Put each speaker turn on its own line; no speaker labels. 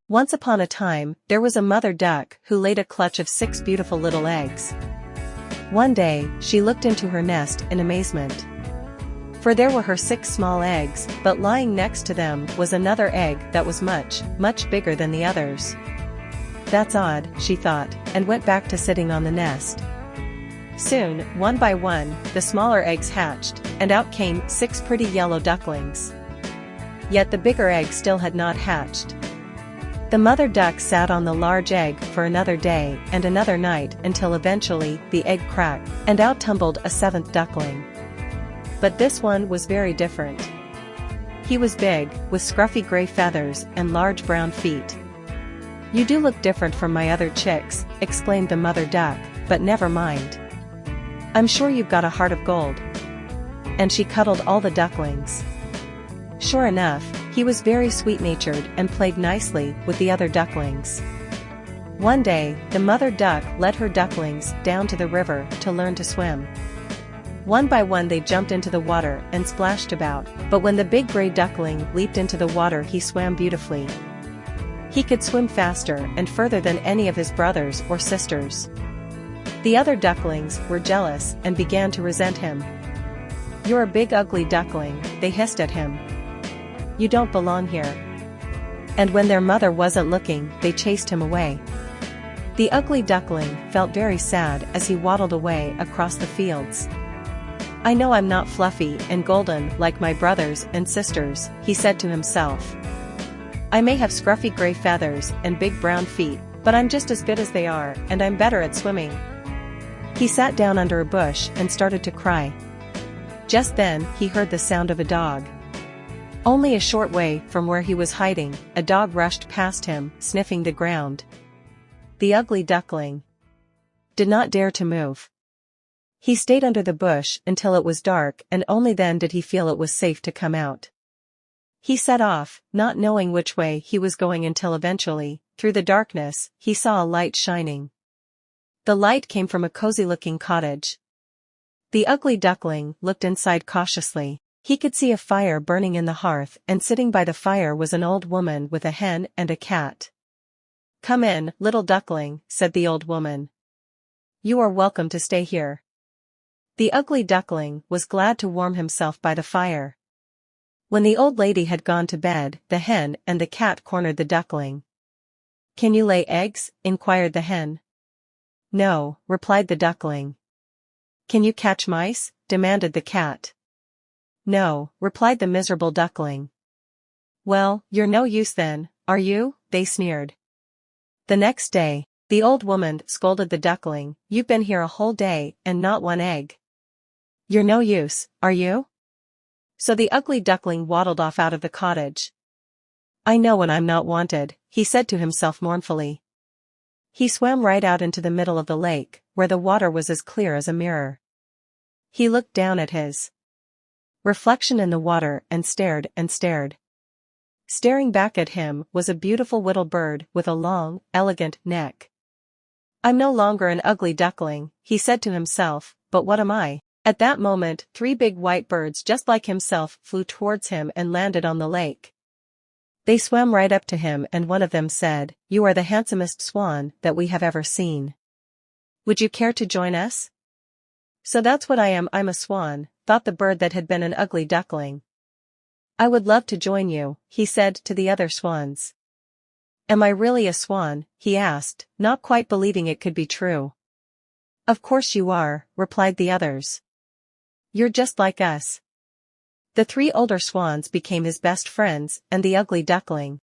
Once upon a time, there was a mother duck who laid a clutch of 6 beautiful little eggs. One day, she looked into her nest in amazement. For there were her 6 small eggs, but lying next to them was another egg that was much, much bigger than the others. That's odd, she thought, and went back to sitting on the nest. Soon, one by one, the smaller eggs hatched, and out came 6 pretty yellow ducklings. Yet the bigger egg still had not hatched. The mother duck sat on the large egg for another day and another night until eventually the egg cracked, and out tumbled a 7th duckling. But this one was very different. He was big, with scruffy gray feathers and large brown feet. "You do look different from my other chicks," exclaimed the mother duck, "but never mind. I'm sure you've got a heart of gold." And she cuddled all the ducklings. Sure enough, he was very sweet-natured and played nicely with the other ducklings. One day, the mother duck led her ducklings down to the river to learn to swim. One by one they jumped into the water and splashed about, but when the big gray duckling leaped into the water he swam beautifully. He could swim faster and further than any of his brothers or sisters. The other ducklings were jealous and began to resent him. "You're a big ugly duckling," they hissed at him. "You don't belong here." And when their mother wasn't looking, they chased him away. The ugly duckling felt very sad as he waddled away across the fields. "I know I'm not fluffy and golden like my brothers and sisters," he said to himself. "I may have scruffy gray feathers and big brown feet, but I'm just as good as they are, and I'm better at swimming." He sat down under a bush and started to cry. Just then, he heard the sound of a dog. Only a short way from where he was hiding, a dog rushed past him, sniffing the ground. The ugly duckling did not dare to move. He stayed under the bush until it was dark, and only then did he feel it was safe to come out. He set off, not knowing which way he was going until eventually, through the darkness, he saw a light shining. The light came from a cozy-looking cottage. The ugly duckling looked inside cautiously. He could see a fire burning in the hearth, and sitting by the fire was an old woman with a hen and a cat. "Come in, little duckling," said the old woman. "You are welcome to stay here." The ugly duckling was glad to warm himself by the fire. When the old lady had gone to bed, the hen and the cat cornered the duckling. "Can you lay eggs?" inquired the hen. "No," replied the duckling. "Can you catch mice?" demanded the cat. "No," replied the miserable duckling. "Well, you're no use then, are you?" they sneered. The next day, the old woman scolded the duckling. "You've been here a whole day and not one egg. You're no use, are you?" So the ugly duckling waddled off out of the cottage. "I know when I'm not wanted," he said to himself mournfully. He swam right out into the middle of the lake, where the water was as clear as a mirror. He looked down at his reflection in the water and stared and stared. Staring back at him was a beautiful little bird with a long, elegant neck. "I'm no longer an ugly duckling," he said to himself, "but what am I?" At that moment, 3 big white birds just like himself flew towards him and landed on the lake. They swam right up to him, and one of them said, "You are the handsomest swan that we have ever seen. Would you care to join us?" "So that's what I am, I'm a swan," thought the bird that had been an ugly duckling. "I would love to join you," he said to the other swans. "Am I really a swan?" he asked, not quite believing it could be true. "Of course you are," replied the others. "You're just like us." The 3 older swans became his best friends, and the ugly duckling